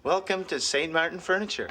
Welcome to St. Martin Furniture.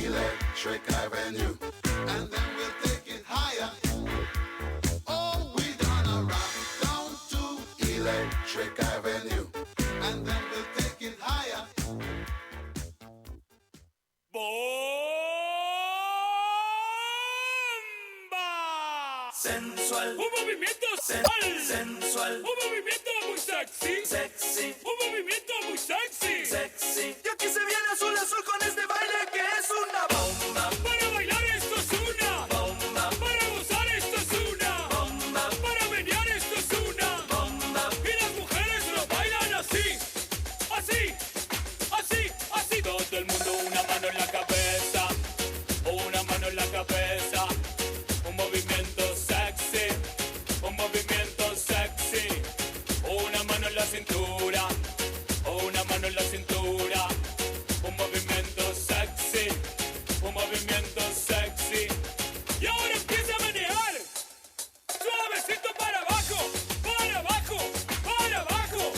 Electric Avenue, and then we'll take it higher. Oh, we're gonna rock down to Electric Avenue, and then we'll take it higher. ¡Bomba! Sensual, Un movimiento sensual, sensual, un movimiento muy sexy, sexy, un movimiento muy sexy, sexy. Y aquí se viene azul azul con este baile que es una bomba. Para bailar esto es una Bomba, para gozar esto es una bomba, para menear esto es una bomba, y las mujeres lo bailan así, así, así, así. Todo el mundo una mano en la cabeza, una mano en la cabeza, un movimiento sexy, un movimiento sexy, una mano en la cintura, una mano en la cintura, un movimiento sexy, un movimiento sexy. Y ahora empieza a menear, suavecito para abajo, para abajo, para abajo,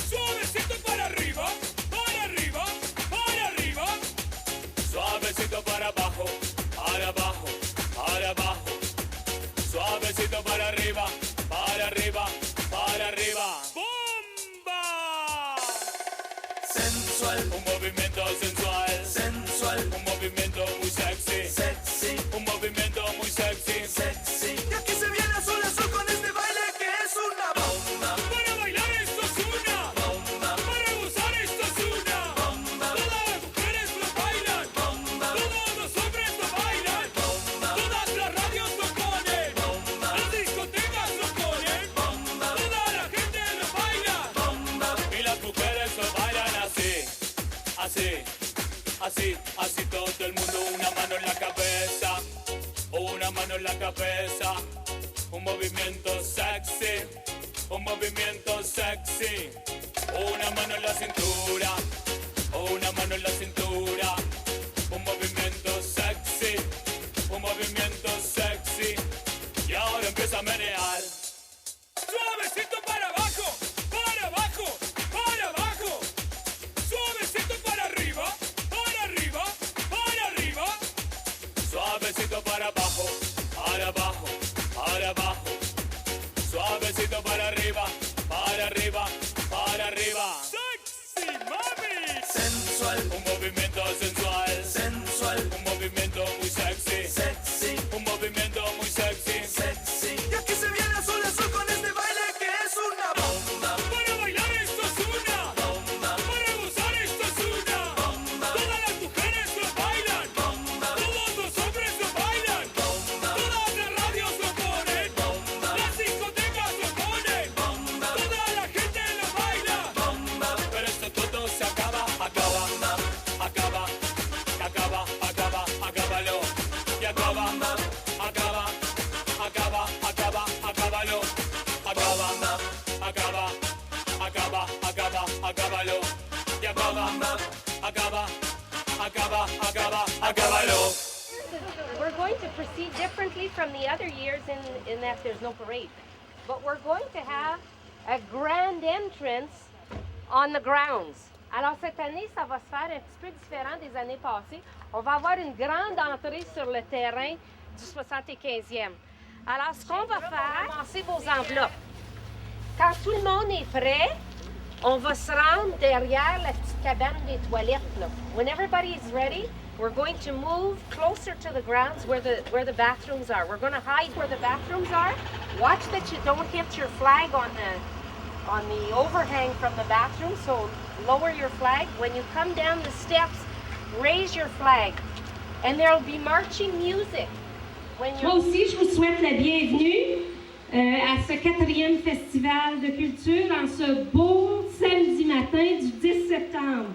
suavecito para arriba, para arriba, para arriba, suavecito para abajo, para abajo, para abajo, suavecito para arriba, para arriba, para arriba. ¡Bomba! sensual, Un movimiento sensual, sensual, un movimiento muy sexy, sexy, un movimiento muy sexy. sexy. Y aquí se viene azul azul con este baile que es una Bomba, para bailar esto es una bomba, para gozar esto es una bomba, todas las mujeres lo bailan, bomba, todos los hombres lo bailan, bomba, todas las radios lo ponen, bomba, las discotecas lo ponen, bomba, toda la gente lo baila bomba, y las mujeres lo bailan así, así, así, así. Todo el mundo una mano en la cabeza, una mano en la cabeza, un movimiento sexy, un movimiento sexy, una mano en la cintura, una mano en la cintura, un movimiento sexy, un movimiento sexy. Y ahora empieza a menear, suavecito para abajo, para abajo, para abajo, suavecito para arriba, para arriba, para arriba, suavecito para abajo, para abajo, para abajo, suavecito para arriba, para going to proceed differently from the other years in that there's no parade. But we're going to have a grand entrance on the grounds. Alors cette année, ça va se faire un petit peu différent des années passées. On va avoir une grande entrée sur le terrain du 75e. Alors ce qu'on va faire, ramasser vos enveloppes. Quand tout le monde est prêt, on va se rendre derrière la petite cabane des toilettes. Là. When everybody is ready, we're going to move closer to the grounds where the bathrooms are. We're going to hide where the bathrooms are. Watch that you don't hit your flag on the overhang from the bathroom, so lower your flag. When you come down the steps, raise your flag. And there will be marching music. Moi aussi, je vous souhaite la bienvenue à ce 4e festival de culture en ce beau samedi matin du 10 septembre.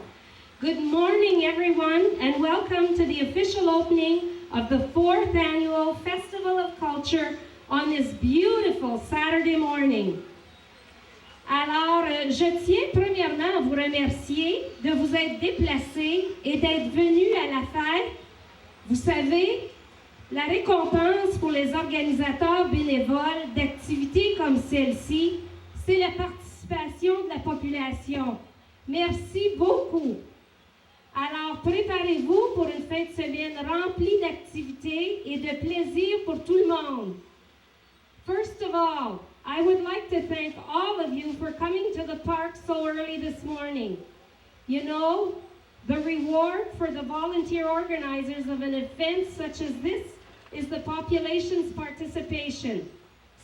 Good morning, everyone, and welcome to the official opening of the 4th annual Festival of Culture on this beautiful Saturday morning. Alors, je tiens premièrement à vous remercier de vous être déplacés et d'être venus à la fête. Vous savez, la récompense pour les organisateurs bénévoles d'activités comme celle-ci, c'est la participation de la population. Merci beaucoup. Alors, préparez-vous pour une fin de semaine remplie d'activités et de plaisir pour tout le monde. First of all, I would like to thank all of you for coming to the park so early this morning. You know, the reward for the volunteer organizers of an event such as this is the population's participation.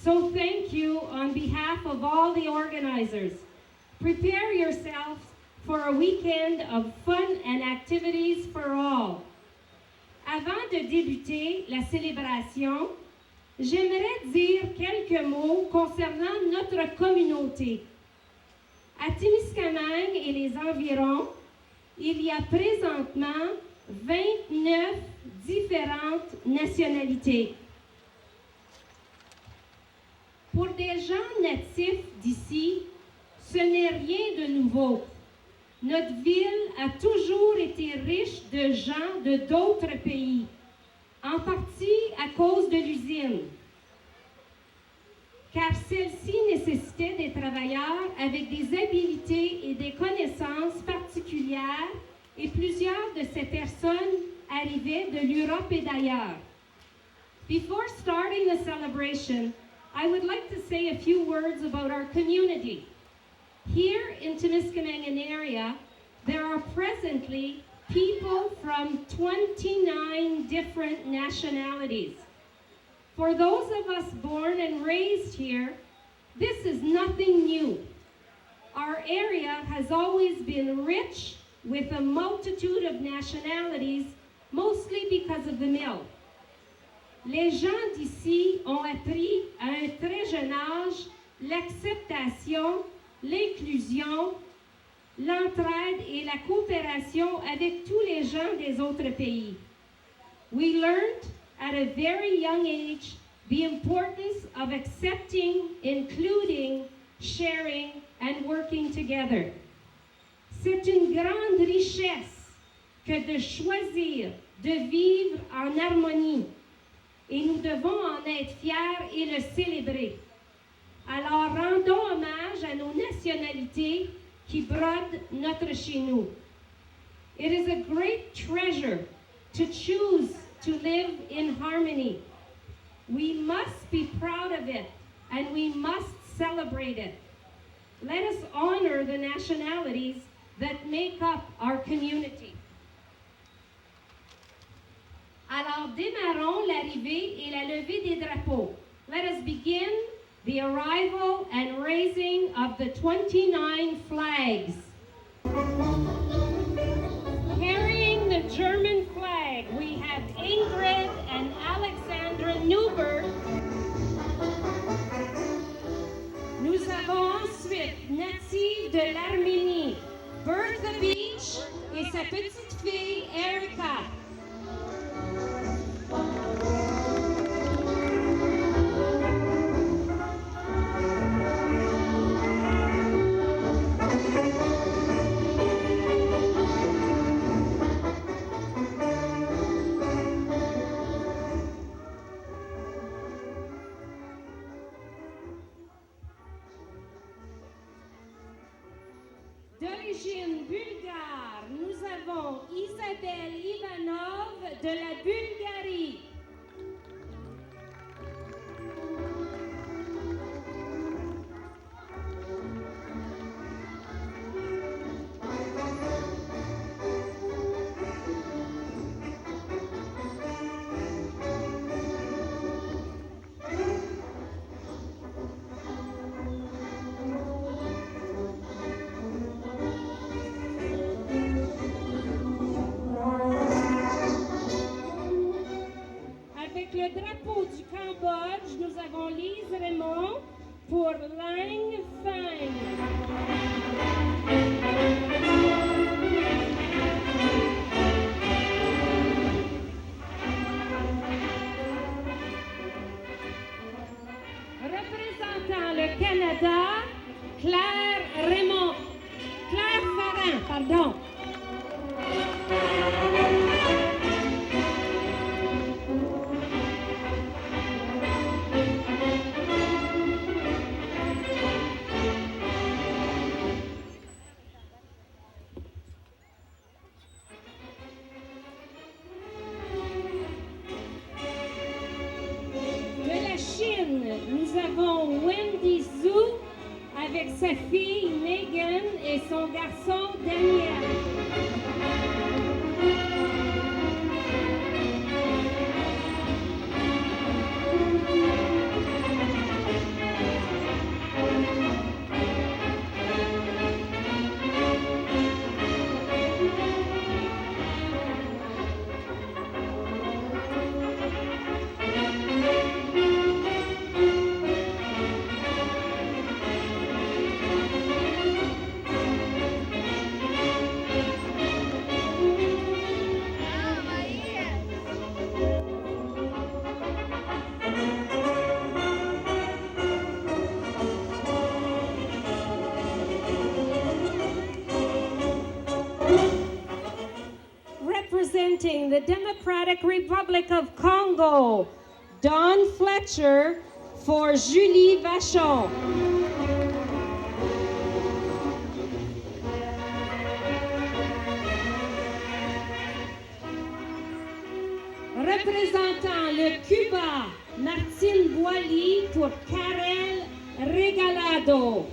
So thank you on behalf of all the organizers. Prepare yourselves for a weekend of fun and activities for all. Avant de débuter la célébration, j'aimerais dire quelques mots concernant notre communauté. À Témiscamingue et les environs, il y a présentement 29 différentes nationalités. Pour des gens natifs d'ici, ce n'est rien de nouveau. Notre ville a toujours été riche de gens de d'autres pays, en partie à cause de l'usine, car celle-ci nécessitait des travailleurs avec des habilités et des connaissances particulières, et plusieurs de ces personnes arrivaient de l'Europe et d'ailleurs. Before starting the celebration, I would like to say a few words about our community. Here in Témiscamingue area, there are presently people from 29 different nationalities. For those of us born and raised here, this is nothing new. Our area has always been rich with a multitude of nationalities, mostly because of the mill. Les gens d'ici ont appris à un très jeune âge l'acceptation, l'inclusion, l'entraide et la coopération avec tous les gens des autres pays. We learned at a very young age the importance of accepting, including, sharing, and working together. C'est une grande richesse que de choisir de vivre en harmonie, et nous devons en être fiers et le célébrer. Alors rendons hommage à nos nationalités qui brodent notre chez nous. It is a great treasure to choose to live in harmony. We must be proud of it and we must celebrate it. Let us honor the nationalities that make up our community. Alors démarrons l'arrivée et la levée des drapeaux. Let us begin the arrival and raising of the 29 flags. Carrying the German flag, we have Ingrid and Alexandra Newberg. Nous avons ensuite, native de l'Arménie, Bertha Beach et sa petite fille Erica. d'origine bulgare, nous avons Isabelle Ivanov de la Bulgarie. Avec le drapeau du Cambodge, nous avons Lise Raymond pour Lang Fang. Représentant le Canada, Claire Farin, pardon. De la Chine, nous avons Wendy Zhu avec sa fille Megan et son garçon Daniel. Representing the Democratic Republic of Congo, Dawn Fletcher for Julie Vachon. Représentant le Cuba, Martine Boilly pour Karel Regalado.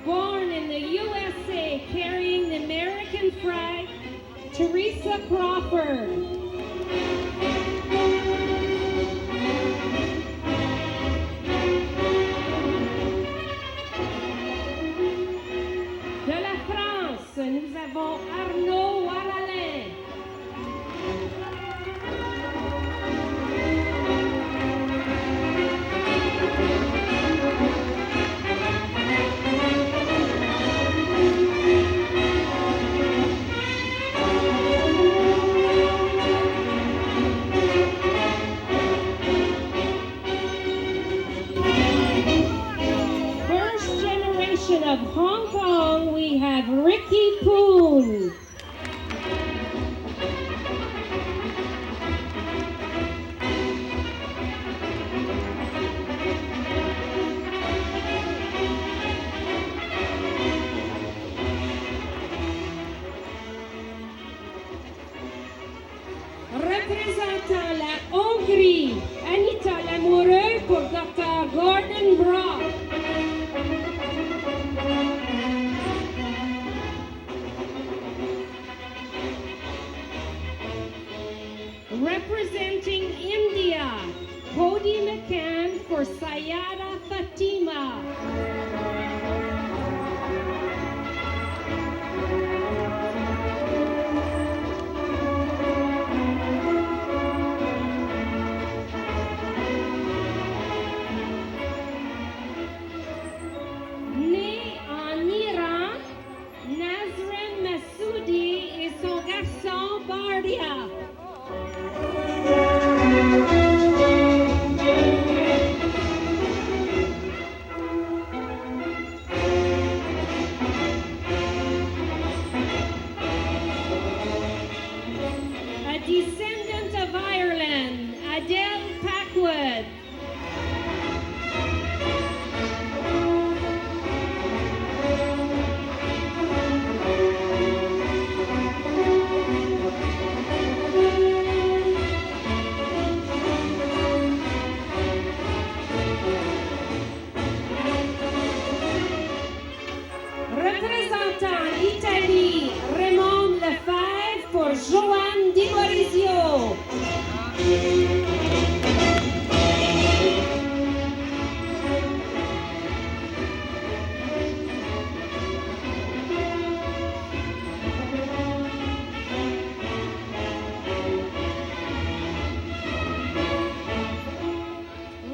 Born in the USA, carrying the American flag, Teresa Crawford. De la France, nous avons Arnaud Waralin. First generation of Hong Kong, we have Ricky Poon. Représentant la Hongrie, Anita Lamoureux pour Dr. Gordon Brock. Representing India, Cody McCann for Sayada Fatima. Né en Iran, Nazrin Massoudi et son garçon Bardia. for Joanne Di Maurizio.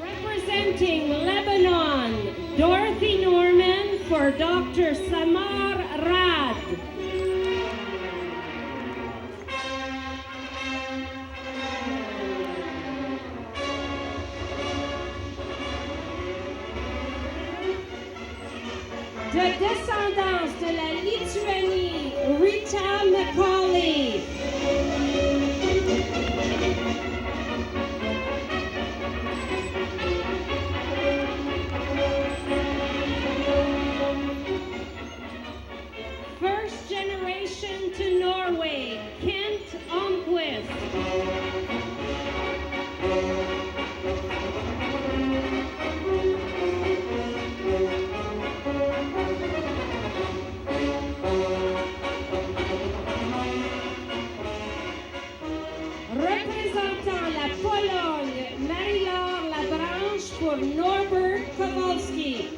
Representing Lebanon, Dorothy Norman for Dr. Samar Rad. De descendance de la Lituanie, Rita Macaulay. First generation to Norway, Kent Almquist. Représentant la Pologne, Marie-Laure Labranche pour Norbert Kowalski.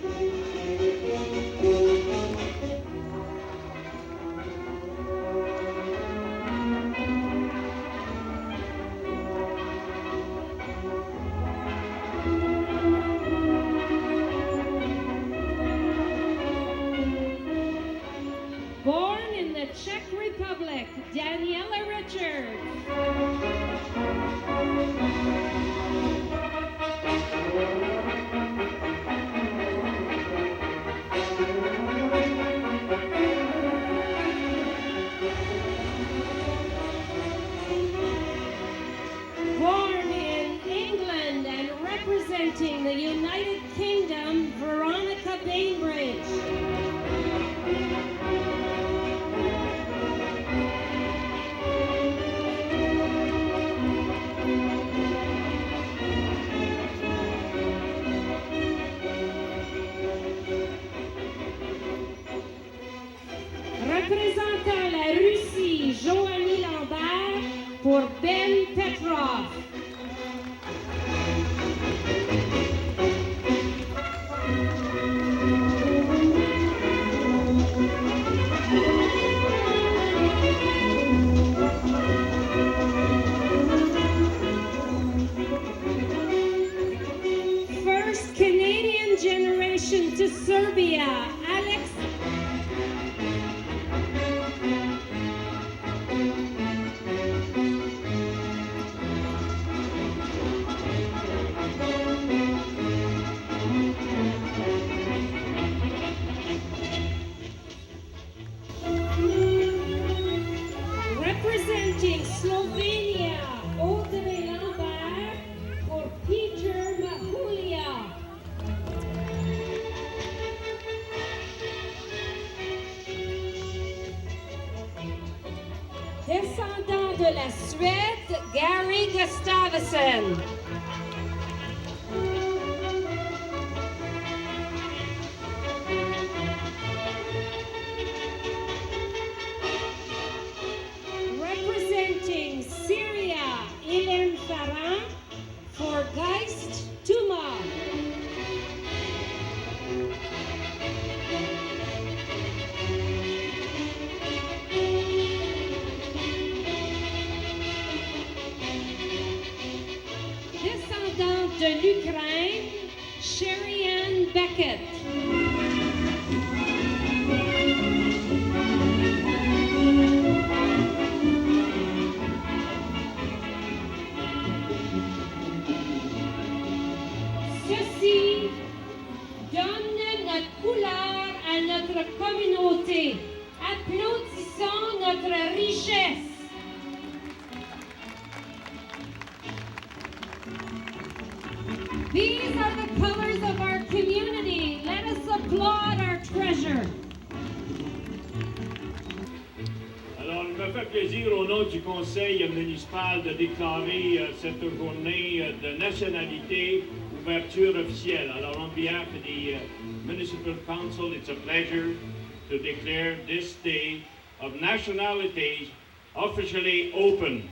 Born in the Czech Republic, Daniela Richards. Born in England and representing the United Kingdom, Veronica Bainbridge. Représentant la Russie, Joanie Lambert pour Ben Petrov. First Canadian generation to Serbia, Alex. Representing Slovenia, Audrey Lambert for Peter Mahulia. Descendant de la Suède, Gary Gustavsson. Representing Syria, Hélène Farran for Geist Tuma. Descendante de l'Ukraine, Sherry-Ann Beckett. Ceci donne notre couleur à notre communauté. Applaudissons notre richesse. These are the colors of our community. Let us applaud our treasure. Alors, il me fait plaisir au nom du conseil municipal de déclarer cette journée de nationalité ouverture officielle. Alors, on behalf of the Municipal Council, it's a pleasure to declare this day of nationality officially open.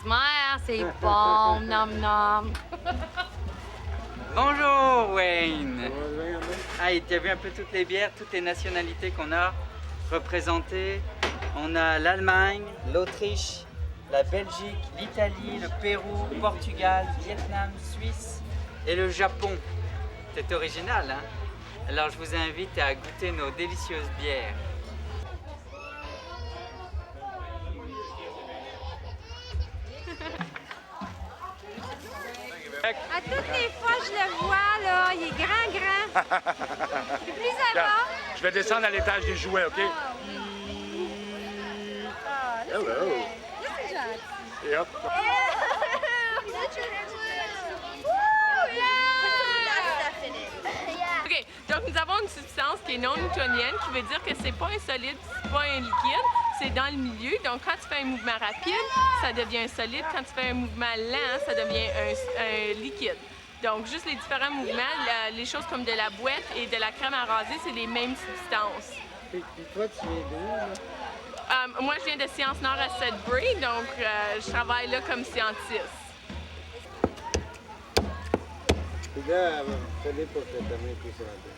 Smile, c'est bon, nom nom. Bonjour Wayne. Hey, tu as vu un peu toutes les bières, toutes les nationalités qu'on a représentées. On a l'Allemagne, l'Autriche, la Belgique, l'Italie, le Pérou, le Portugal, le Vietnam, Suisse et le Japon. C'est original, hein? Alors je vous invite à goûter nos délicieuses bières. À toutes les fois, je le vois, là, il est grand. Plus ça va. Je vais descendre à l'étage des jouets, OK? Hello. Là, c'est gentil. Yep. OK, donc nous avons une substance qui est non newtonienne, qui veut dire que c'est pas un solide, c'est pas un liquide, c'est dans le milieu. Donc quand tu fais un mouvement rapide, ça devient un solide. Quand tu fais un mouvement lent, ça devient un liquide. Donc juste les différents mouvements, les choses comme de la boîte et de la crème à raser, c'est les mêmes substances. Et toi, tu viens d'où, là? Moi, je viens de Sciences Nord à Sudbury, donc je travaille là comme scientiste. Puis là, fallait pour que ta main puisse rentrer.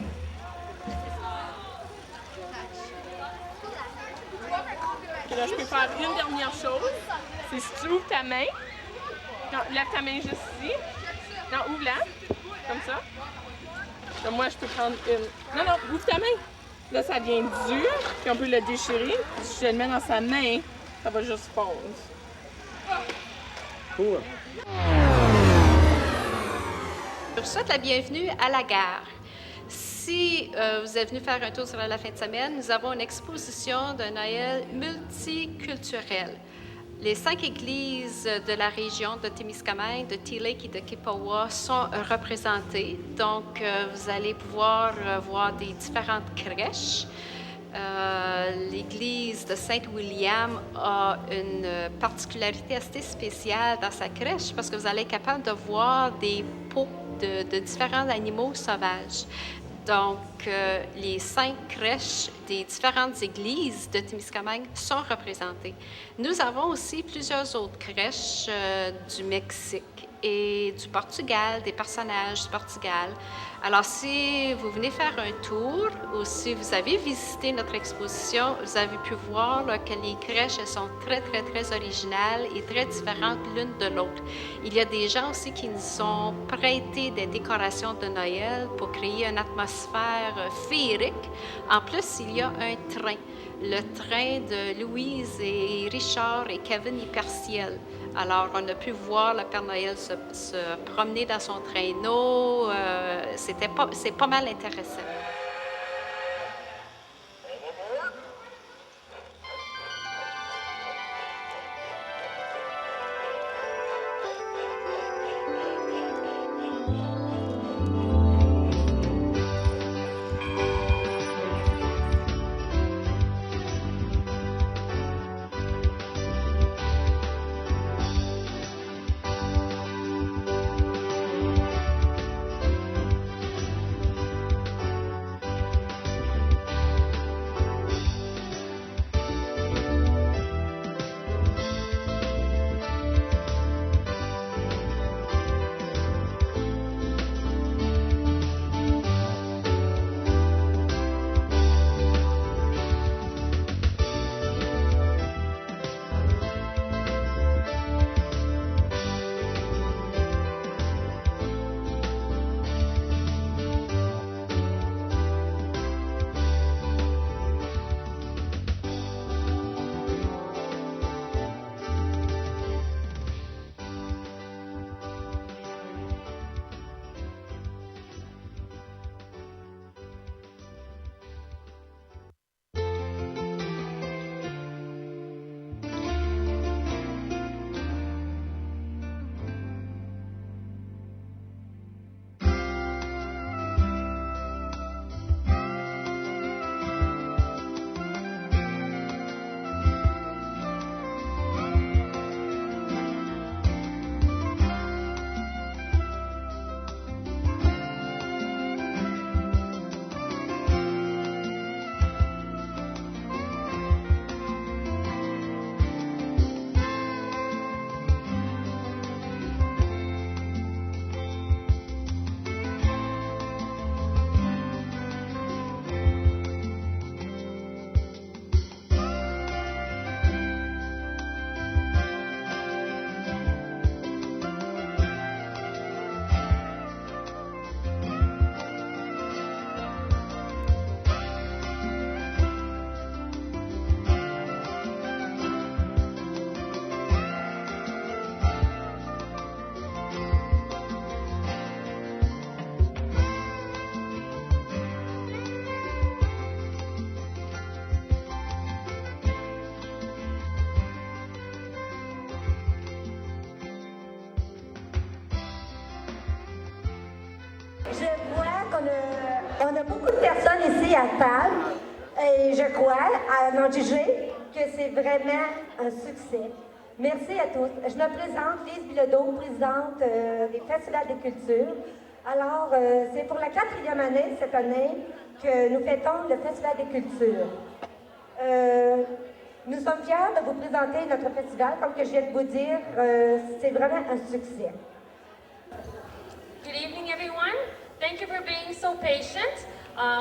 Puis là, je peux faire une dernière chose. C'est si tu ouvres ta main, non, lève ta main juste ici. Non, ouvre-la, comme ça. Donc, moi, je peux prendre une. Non, ouvre ta main. Là, ça devient dur, puis on peut le déchirer. Si je le mets dans sa main, ça va juste fondre. Cool. Je vous souhaite la bienvenue à la gare. Si vous êtes venu faire un tour sur la fin de semaine, nous avons une exposition de Noël multiculturelle. Les 5 églises de la région de Témiscamingue, de T-Lake et de Kippawa sont représentées. Donc, vous allez pouvoir voir des différentes crèches. L'église de Saint-William a une particularité assez spéciale dans sa crèche parce que vous allez être capable de voir des peaux de différents animaux sauvages. Donc, les 5 crèches des différentes églises de Témiscamingue sont représentées. Nous avons aussi plusieurs autres crèches du Mexique et du Portugal, des personnages du Portugal. Alors, si vous venez faire un tour ou si vous avez visité notre exposition, vous avez pu voir là, que les crèches elles sont très, très, très originales et très différentes l'une de l'autre. Il y a des gens aussi qui nous ont prêté des décorations de Noël pour créer une atmosphère féerique. En plus, il y a un train, le train de Louise et Richard et Kevin et Perciel. Alors, on a pu voir le Père Noël se promener dans son traîneau. C'est pas mal intéressant. On a beaucoup de personnes ici à table et je crois, à n'en juger, que c'est vraiment un succès. Merci à tous. Je me présente, Lise Bilodeau, présidente des Festivals des Cultures. Alors, c'est pour la 4e année cette année que nous fêtons le Festival des Cultures. Nous sommes fiers de vous présenter notre festival. Comme que je viens de vous dire, c'est vraiment un succès. Good evening, everyone. Thank you for being so patient.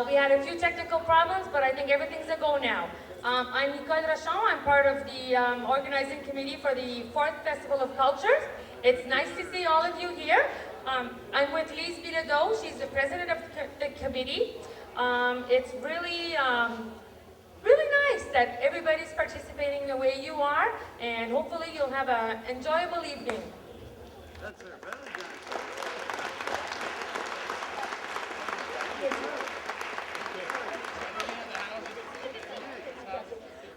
We had a few technical problems, but I think everything's a go now. I'm Nicole Rachon. I'm part of the organizing committee for the 4th Festival of Cultures. It's nice to see all of you here. I'm with Lise Bilodeau. She's the president of the committee. It's really, really nice that everybody's participating the way you are, and hopefully you'll have an enjoyable evening. That's very good.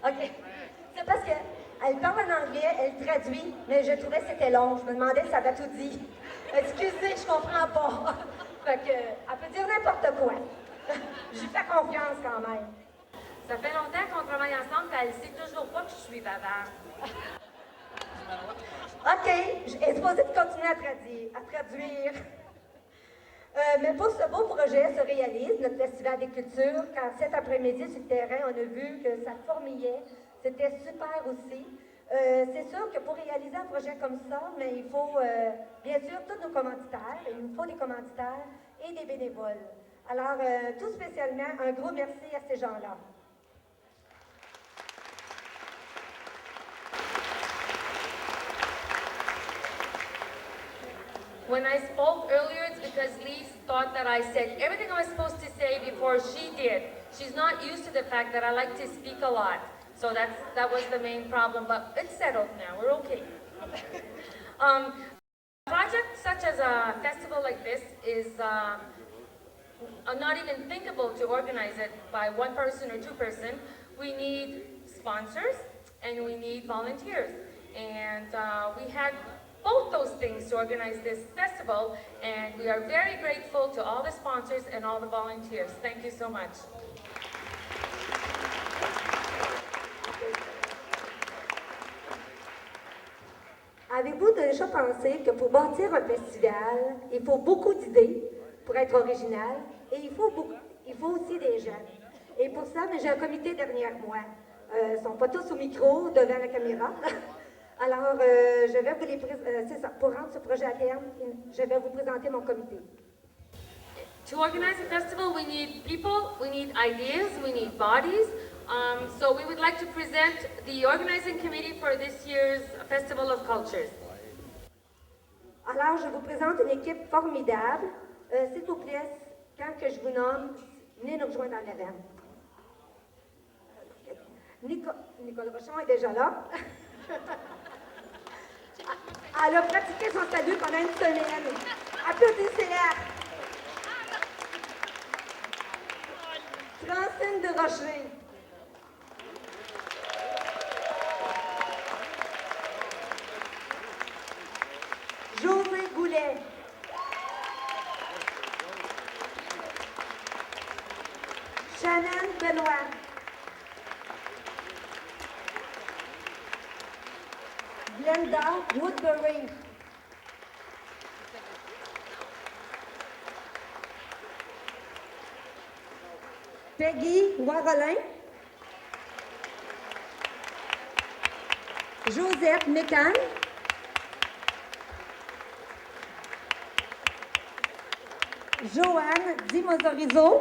OK. C'est parce qu'elle parle en anglais, elle traduit, mais je trouvais que c'était long. Je me demandais si ça avait tout dit. Excusez, je comprends pas. Fait que, elle peut dire n'importe quoi. J'y fais confiance quand même. Ça fait longtemps qu'on travaille ensemble, et elle sait toujours pas que je suis bavarde. OK, je suis supposée de continuer à traduire. Mais pour ce beau projet se réalise, notre Festival des Cultures, car cet après-midi sur le terrain, on a vu que ça fourmillait. C'était super aussi. C'est sûr que pour réaliser un projet comme ça, mais il faut bien sûr tous nos commanditaires. Il nous faut des commanditaires et des bénévoles. Alors, tout spécialement, un gros merci à ces gens-là. When I spoke earlier, it's because Lise thought that I said everything I was supposed to say before she did. She's not used to the fact that I like to speak a lot. So that was the main problem, but it's settled now. We're okay. A project such as a festival like this is not even thinkable to organize it by one person or two person. We need sponsors and we need volunteers. And we had both those things to organize this festival, and we are very grateful to all the sponsors and all the volunteers. Thank you so much. Avez-vous déjà pensé que pour bâtir un festival, il faut beaucoup d'idées pour être original et il faut aussi des gens. Et pour ça, j'ai un comité derrière moi. Ils ne sont pas tous au micro, devant la caméra. Alors, je vais vous les présenter. C'est ça, pour rendre ce projet à terme, je vais vous présenter mon comité. To organize a festival, we need people, we need ideas, we need bodies. So we would like to present the organizing committee for this year's Festival of Cultures. Alors, je vous présente une équipe formidable. S'il vous plaît, quand que je vous nomme, venez nous rejoindre en avant. Nicole Rochon est déjà là. Elle a pratiqué son salut pendant une semaine. Applaudissez-la. Francine de Rocher. José Goulet. Shannon Benoît. Glenda Woodbury. Peggy Warolin. Josette Mécan. Joanne Di Mozorizo.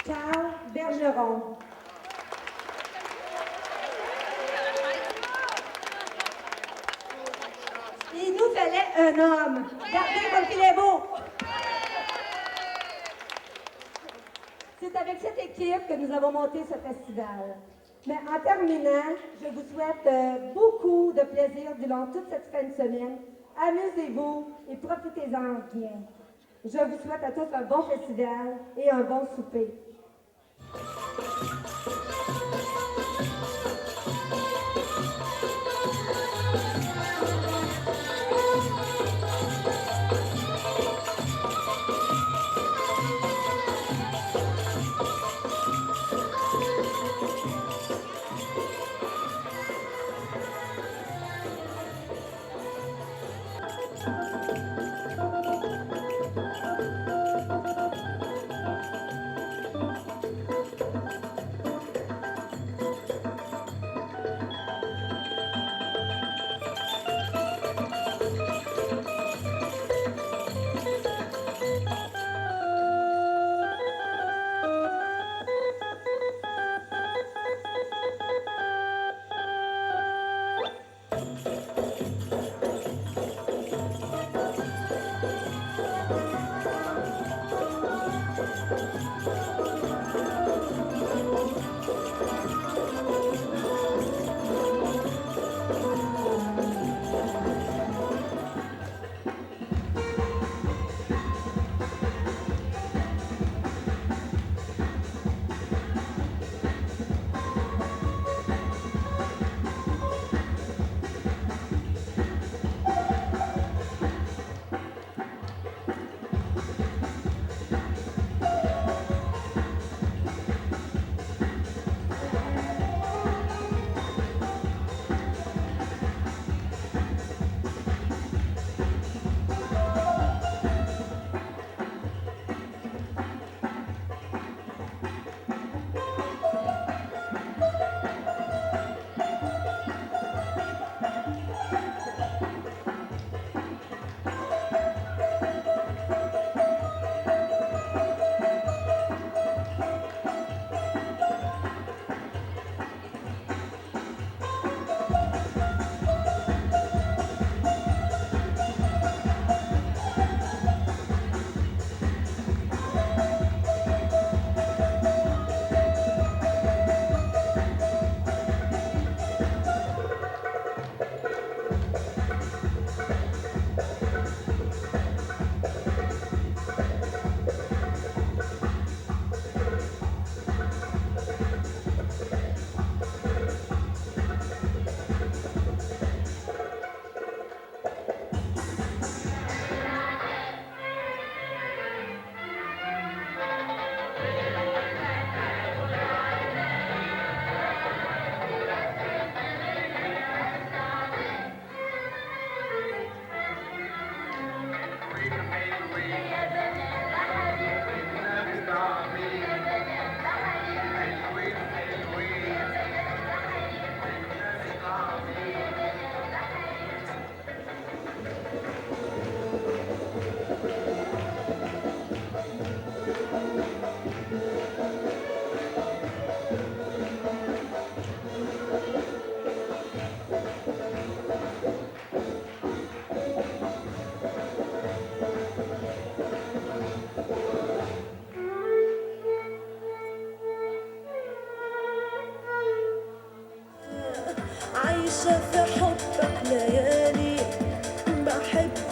Carl Bergeron. Il nous fallait un homme. Regardez comme il est beau. C'est avec cette équipe que nous avons monté ce festival. Mais en terminant, je vous souhaite beaucoup de plaisir durant toute cette fin de semaine. Amusez-vous et profitez-en bien. Je vous souhaite à tous un bon festival et un bon souper.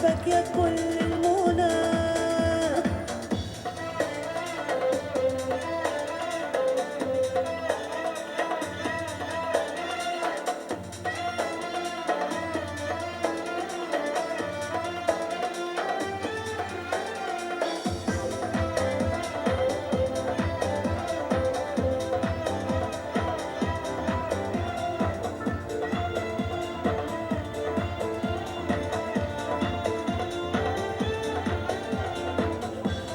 بحبك يا كل المنى.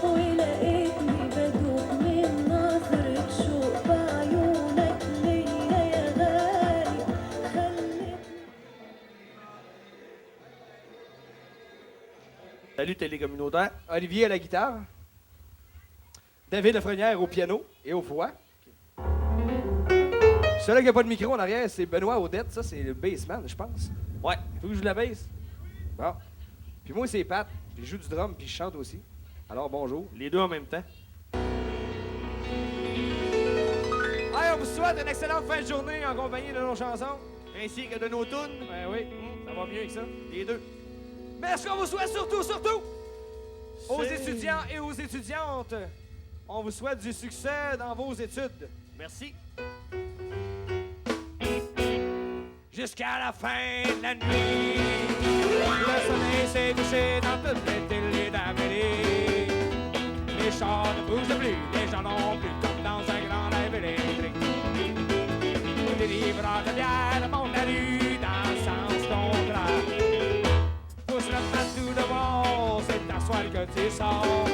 ولقيتني بدوب من نظرة شوق بعيونك ليا يا غالي. خلتني Salut télé communautaire. Olivier à la guitare. David Lafrenière au piano et aux voix. Celui qui n'a pas de micro en arrière, c'est Benoît Audette. Ça, c'est le bassman, je pense. Ouais. Faut que je joue la bass. Bon. Puis moi, c'est Pat. Puis je joue du drum, puis je chante aussi. Alors, bonjour. Les deux en même temps. Hey, on vous souhaite une excellente fin de journée en compagnie de nos chansons, ainsi que de nos tunes. Ben oui, ça va mieux que ça, les deux. Mais ce qu'on vous souhaite surtout, aux étudiants et aux étudiantes, on vous souhaite du succès dans vos études. Merci. Jusqu'à la fin de la nuit, le soleil s'est couché dans toutes les télés d'Amérique. Les chars ne bougent plus, les gens non plus, comme dans un grand rêve électrique. Les livreurs de bière montent la rue dans le sens contraire. Pousse le patou de bord, c'est à soir que tu sors.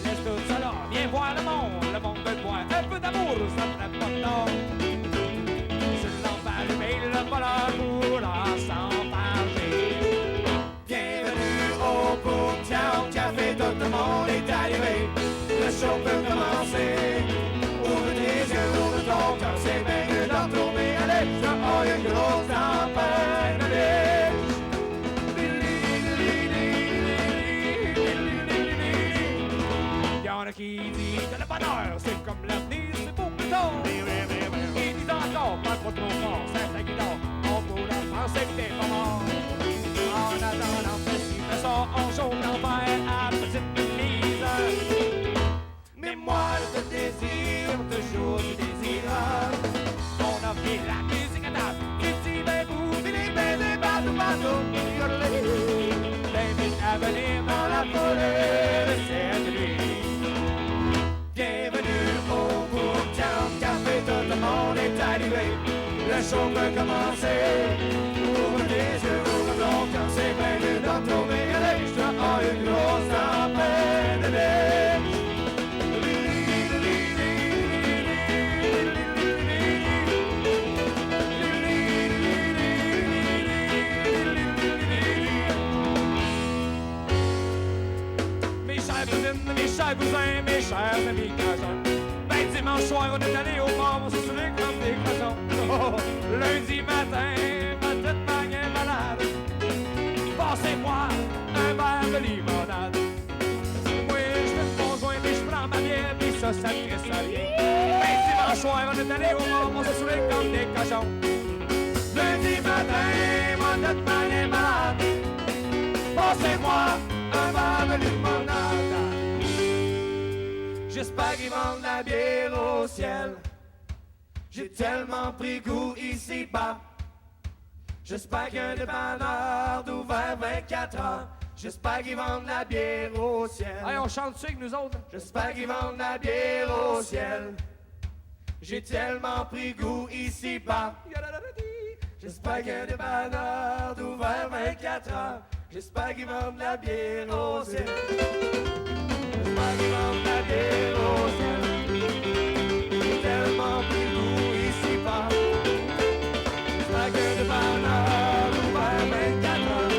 Laisse tout ça là, viens voir le monde veut te voir. Un peu d'amour, ça ne ferait pas de tort. Sur le lampe allumée, le voleur pour s'enfarger. Bienvenue au Boomtown Café, tout le monde est arrivé. Le show peut commencer. Ouvre tes yeux, ouvre ton cœur, c'est bien mieux d'en retourner à l'est. Oh, y'a une grosse tempête de neige. Y'en a qui disent que le bonheur, c'est comme l'avenir, c'est pour plus tard. Ils disent encore, pas trop fort, c'est la guitare, on pourrait penser que t'es pas mort. En attendant, fais-ci, fais ça, on joue l'enfer à petite mise. Mémoire de désir, toujours du désirable. On a mis la musique à table, les petits bébous, les bébés, bateau, t'invite à venir dans la forêt de cette nuit. Bienvenue au Boomtown Café, tout le monde est arrivé. Le show peut commencer. Ouvre tes yeux, ouvre ton cœur, c'est bien mieux d'en trouver à l'âge. Oh, une grosse tempête de neige. Mes chers cousins, mes chers amis cajuns. Ben dimanche soir, on est allé au bar, on s'est saoulé comme des cochons. Oh, lundi matin, ma tête m'en malade. Passez-moi un verre de limonade. Moi, je fais mon joint, puis je prends ma bière, puis ça me crisse à rien. Ben dimanche soir, on est allé au bar, on s'est saoulé comme des cochons. Lundi matin, ma tête m'en malade. Passez-moi un verre de limonade. J'espère qu'ils vendent la bière au ciel. J'ai tellement pris goût ici-bas. J'espère qu'il y a un dépanneur d'ouvert 24 heures. J'espère qu'ils vendent la bière au ciel. Hey, on chante-tu avec nous autres? J'espère qu'ils vendent la bière au ciel. J'ai tellement pris goût ici-bas. J'espère qu'il y a un dépanneur d'ouvert 24 heures. J'espère qu'ils vendent la bière au ciel. J'espère qu'ils vendent la bière au ciel. J'ai tellement pris goût ici-bas. J'espère qu'il y a un dépanneur ouvert 24 heures.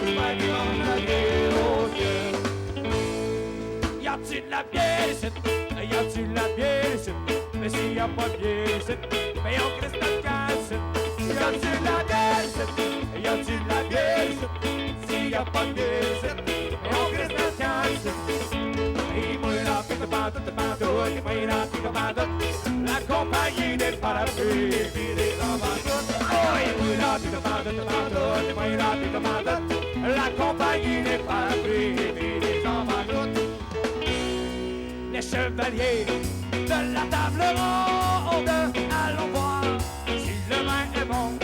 J'espère qu'ils vendent la bière au ciel. Y a-t-il de la bière ici? Y a-t-il de la bière ici? Mais s'il y a pas de bière ici, mais on crée notre casse. Y a-t-il de la bière ici? Y a-t-il de la bière ici? S'il y a pas de bière ici, mais on crée notre casse. Et moi là, pique de pantoute, et moi là, pique de pantoute. La compagnie des parapluies et puis des embarques. Oh, et moi là, pique de pantoute, et moi là, pique de pantoute. La compagnie n'est pas privée des gens banqueroute. Les chevaliers de la table ronde, allons voir si le vin est bon.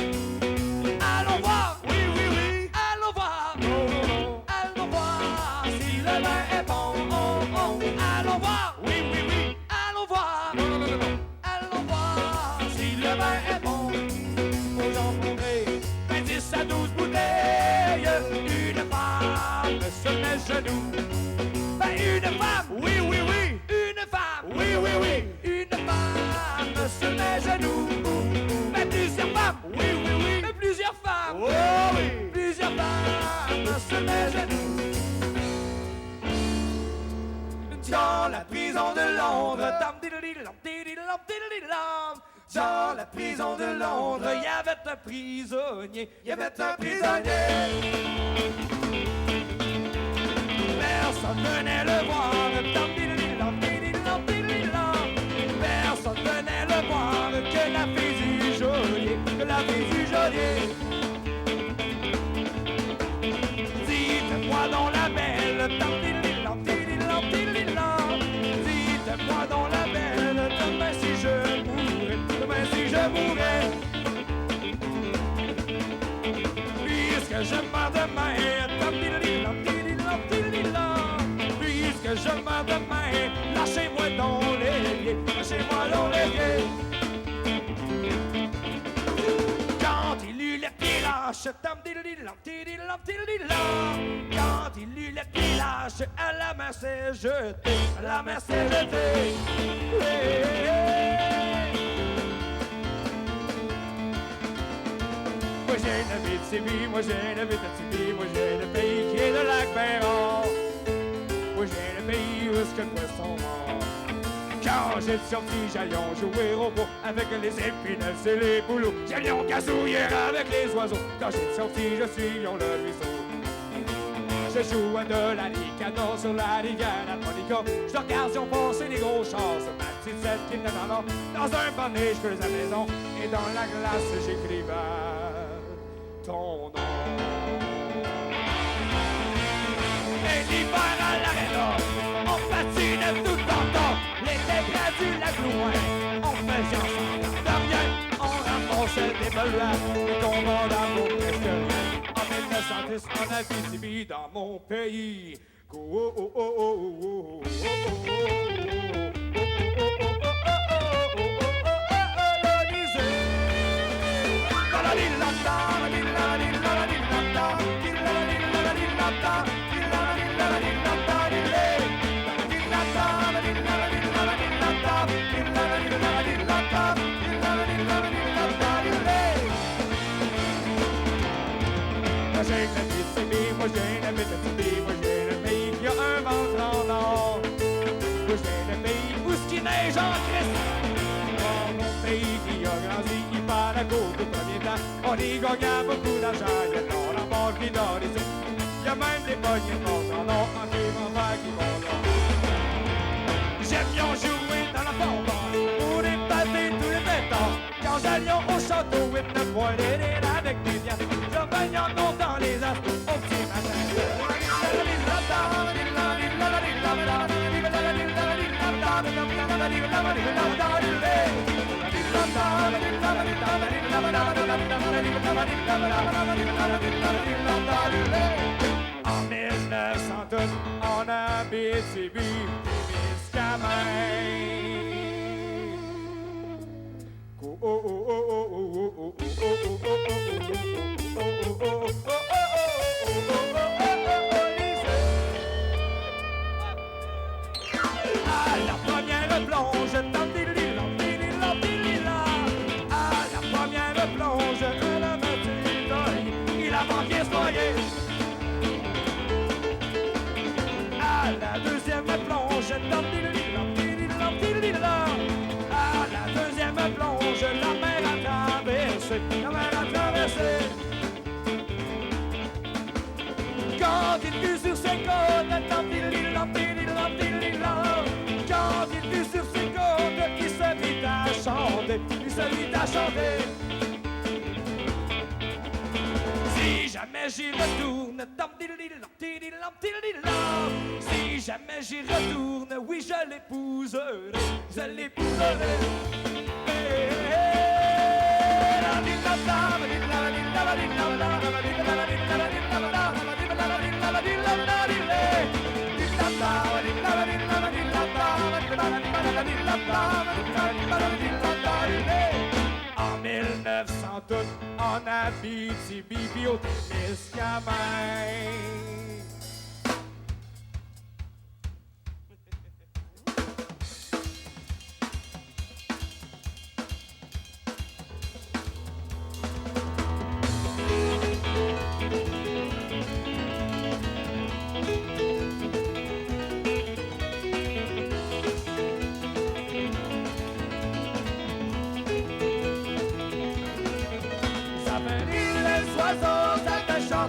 Allons voir, oui, oui, oui, allons voir, oh, oh, oh. Allons voir si le vin est bon, oh, oh. Allons voir, oui, oui, oui, allons voir, non, non, non, non. Allons voir si le vin est bon. Aux gens fondés, 10 à 12 bouteilles, une femme se met genoux. Ben, une femme, oui, oui, oui, une femme, oui, oui, oui, une femme se met genoux. Mais plusieurs femmes, oui, oui, oui, mais plusieurs femmes, oh oui, plusieurs femmes se met genoux. Dans la prison de Londres, dans la prison de Londres, il y avait un prisonnier, il y avait un prisonnier. Personne venait le voir, personne venait le voir, que la fille du geôlier, que la fille du geôlier. Dites-moi dans la belle, dites-moi dans la belle, demain si je mourrais, demain si je mourrais. Puisque je meurs demain, puisque je meurs demain, lâchez-moi dans les pieds, lâchez-moi dans les pieds. Quand il eut les pieds lâches, quand il eut les pieds lâches, à la mer s'est jetée, à la mer s'est jetée. Moi j'ai une vie de Sibie, moi j'ai une vie de Sibie, moi j'ai le pays qui est de Lac-Béron. Moi j'ai le pays où est-ce que le poisson mort. Quand j'étais sorti, j'allions jouer au bois avec les épinards et les bouleaux. J'allions gazouiller avec les oiseaux. Quand j'étais sorti, je suis le ruisseau. Je jouais de la ricano sur la rivière Monica. Je regarde si on passait des gros chars sur ma petite selle qui venait dans un bonnet, je faisais la maison. Et dans la glace, j'écrivais ton nom. Et l'hiver à l'aréna, on patinait tout en temps. L'été près du lac loin, on faisait ensemble de rien. On ramassait des balades, des combats d'amour presque rien. En 1910, en Abitibi, dans mon pays. Oh, oh, oh, oh, oh, oh, oh, j'ai une Abitibi, moi j'ai une Abitibi, moi j'ai le pays qui a un ventre en or. Moi j'ai le pays où ce qui neige en Christ. Dans mon pays qui a grandi, il part à cause du premier temps. On y gagne beaucoup d'argent, il y a dans la mort qui dort ici. Il y a même des poignées de morts en or, en qui vont faire qui vont là. J'aime bien jouer dans la forêt, pour les pâtés tous les pétards. Quand j'allions au château, et ne pointer avec des biens. Je baigne en comptant les astres au petit matin. En 1912, en Abitibi, Témiscamingue. Oh oh oh oh oh oh oh oh à la première plonge, à la première plonge, elle a battu d'oeil, il a manqué se noyer. À la deuxième plonge, à la deuxième plonge, la mer a traversé, la mer a traversé. Quand il fut sur ses côtes, quand il fut sur ses côtes, il se mit à chanter, il se mit à chanter. Si jamais jamais j'y retourne, si jamais j'y retourne, oui je l'épouserai, je l'épouserai. En 1900 tout en Abitibi, puis au Témiscamingue.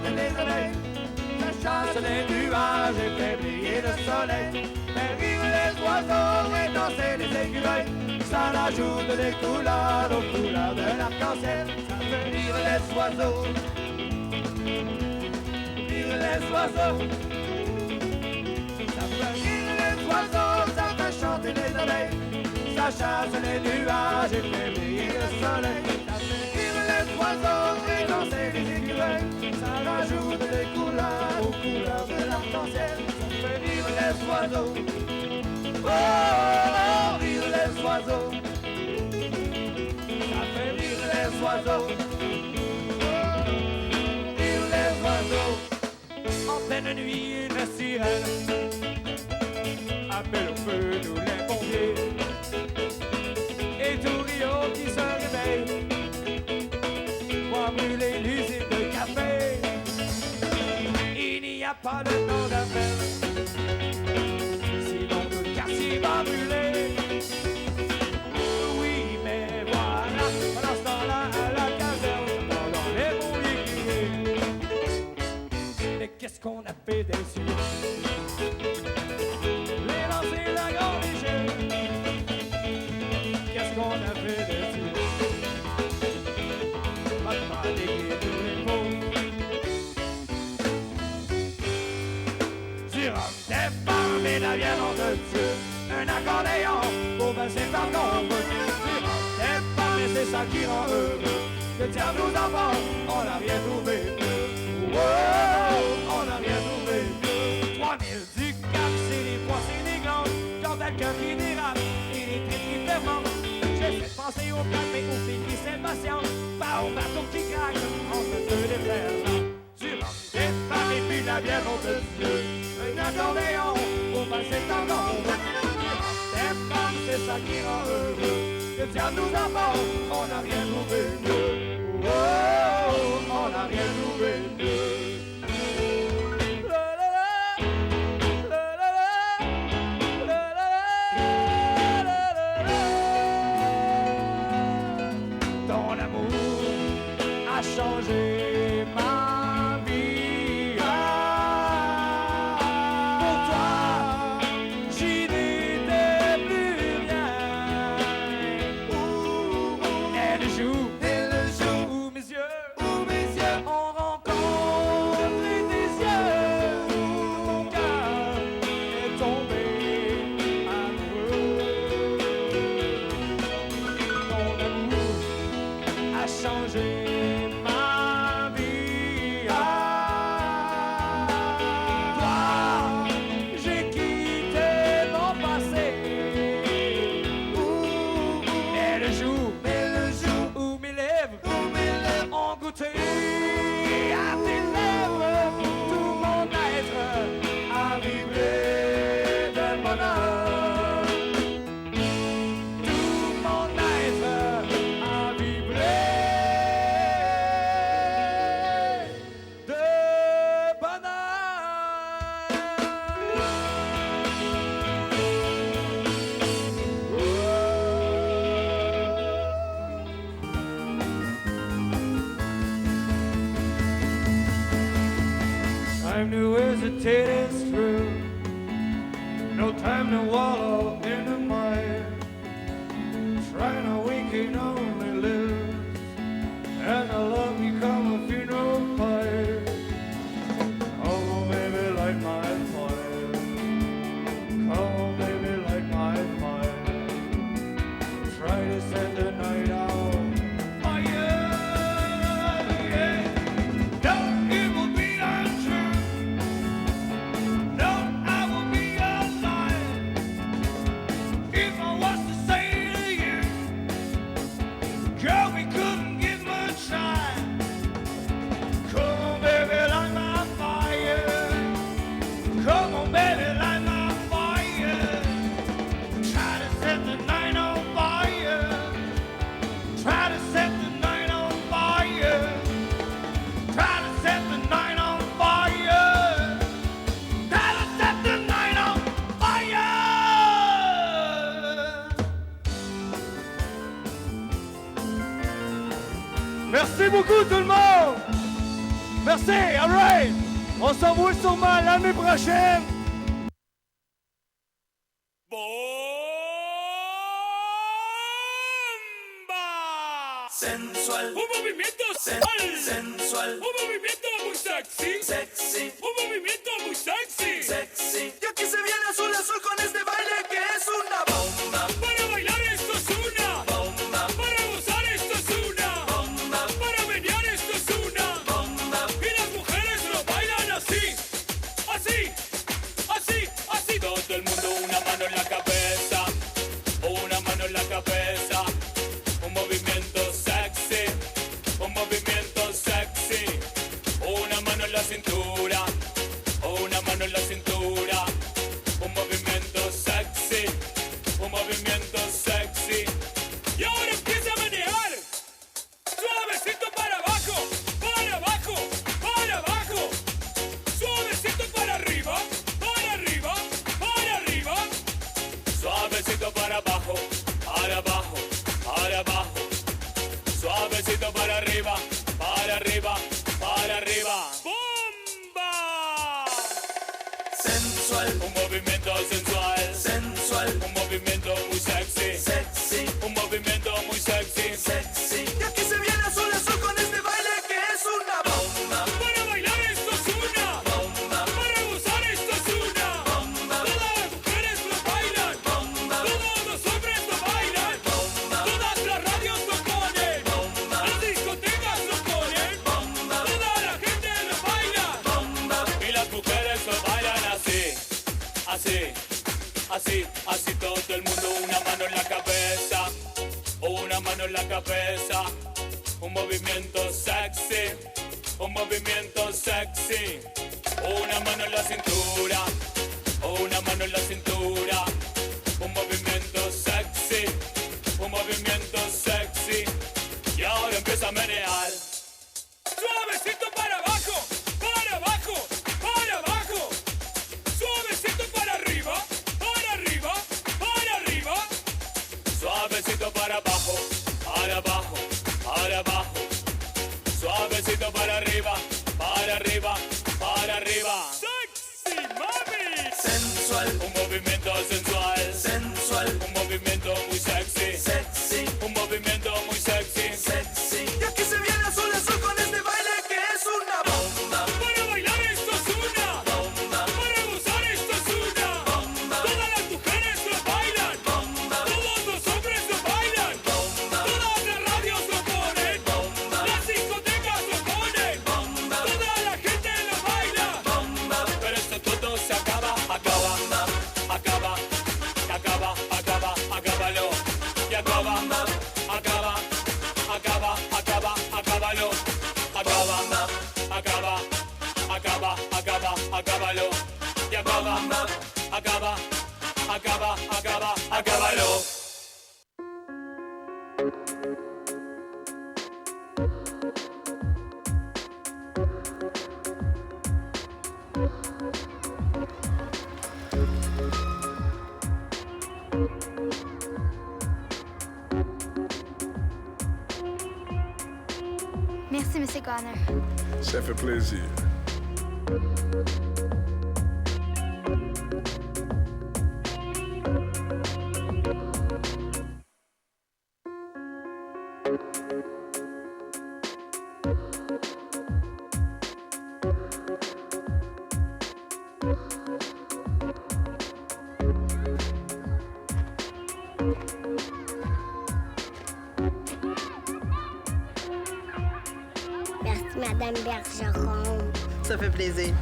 Les abeilles, ça chasse les nuages et fait briller le soleil. Fait rire les oiseaux et danser les écureuils. Ça ajoute des couleurs aux couleurs de l'arc-en-ciel. Ça fait rire les oiseaux, rire les oiseaux. Ça fait rire les oiseaux, ça fait chanter les abeilles. Ça chasse les nuages et fait briller le soleil. Ça fait rire les oiseaux et danser les écureuils. Ça rajoute des couleurs aux couleurs de l'arc-en-ciel. Ça fait rire les oiseaux. Oh, oh, rire les oiseaux. Ça fait rire les oiseaux. Oh, rire les oiseaux. En pleine nuit, une sirène appelle au feu nous les pompiers. Et tout Rio qui se réveille pour brûler l'usine de café. Il n'y a pas de temps d'appel, sinon tout le quartier va brûler. Oui, mais voilà, pendant ce temps-là, à la caserne, dans les brouillés. Mais qu'est-ce qu'on a fait des yeux? Les lancer la grande échelle. Qu'est-ce qu'on a fait des yeux? Pas de déguer tous les mots. Du rhum, des femmes et la viande de Dieu. Un accordéon pour passer par ton feu. Du rhum, des femmes et c'est ça qui rend heureux. Que diable nous enfants, on n'a rien trouvé mieux. Oh, on n'a rien trouvé mieux. 3000 du cap, c'est des pois, c'est des glandes. Quand t'as le cœur qui dérape et les tripes qui fermentent. J'essaie de penser au calme mais aux filles qui s'impatientent. Pas au bateau qui craque entre deux des frères. Du rhum, des femmes et puis la bière on te Dieu. Un accordéon pour passer le temps dans le du rhum, des femmes, c'est ça qui rend heureux. Que diable nous apporte, on n'a rien trouvé mieux. Oh, on n'a rien trouvé mieux. Ton amour a changé ma vie. Pour toi, j'y n'étais plus rien. Et le jour où mes yeux ont rencontré tes yeux, mon cœur est tombé amoureux. Ton amour a changé ma vie. Toi, j'ai quitté mon passé. Mais le jour où mes lèvres ont goûté à tes lèvres, tout mon être a vibré de bonheur. Tout mon être a vibré de bonheur. Time to hesitate, it's true. No time to wallow in the mire. Trying to we can only lose, and the love become a funeral pyre. baby, light my fire. Try to set the night on fire. Try to set the night on fire. Try to set the night on fire. Try to set the night on fire. Merci beaucoup tout le monde. Merci, all right. On se revoit sûrement l'année prochaine. Sensual. Un movimiento sensual. Sensual. Un movimiento muy sexy. Sexy. Un movimiento muy sexy. Sexy. Y aquí se viene azul azul con este baile que es una bomba. Para bailar esto es una bomba. Para gozar esto es una bomba. Para menear esto es una bomba. Y las mujeres lo bailan así. Así. Así. Así. Todo el mundo una mano en la cabeza. Una mano en la cabeza. Un movimiento sexy. Un movimiento sexy. Una mano en la cintura. Una mano en la cintura. Un movimiento sexy. Un movimiento sexy. Y ahora empieza a menear. Suavecito para abajo. Para abajo. Para abajo. Suavecito para arriba. Para arriba. Para arriba. Suavecito para abajo. Para abajo. Para abajo. Suavecito para arriba. Para arriba. Para arriba. ¡Bomba! Sensual. Un movimiento sensual. Sensual. Un movimiento muy sexy. Sexy. Un movimiento muy sexy. Sexy. Y aquí se viene azul azul con este baile que es una bomba. Para bailar esto es una bomba. Para gozar esto es una bomba. Todas las mujeres lo bailan Bomba. Todos los hombres lo bailan Bomba. Todas las radios lo ponen Bomba. Las discotecas lo ponen Bomba. Toda la gente lo baila Bomba. Y las mujeres lo bailan así. Así. Así. Así todo el mundo una mano en la cabeza. Una mano en la cabeza. Un movimiento sexy. Un movimiento sexy. Una mano en la cintura. Una mano en la cintura. Un movimiento sexy. Un movimiento sexy. Y ahora empieza a menear. Suavecito para abajo. Para abajo. Para abajo. Suavecito para arriba. Para arriba. Para arriba. Suavecito para abajo. Para abajo. Para abajo. Suavecito para arriba. Para arriba. Para arriba. Sexy mami. Sensual. Un movimiento sensual. Sensual. Un movimiento muy sexy. Sexy. Un movimiento muy sexy. Sexy. Y aquí se viene azul azul con este baile que es una bomba. Para bailar esto es una bomba. Para gozar esto es una bomba. Todas las mujeres lo bailan Bomba. Todos los hombres lo bailan Bomba. Todas las radios lo ponen Bomba. Las discotecas lo ponen Bomba. Toda la gente lo baila Bomba. Pero esto todo se acaba, acaba, acaba, acaba, acaba, acábalo y acaba, acaba, acaba, acaba, acábalo, acaba, acaba, acaba, acaba, acábalo y acaba, acaba, acaba, acaba, acábalo. Merci, M. Garner. Ça fait plaisir. Merci, Madame Bergeron. Ça fait plaisir.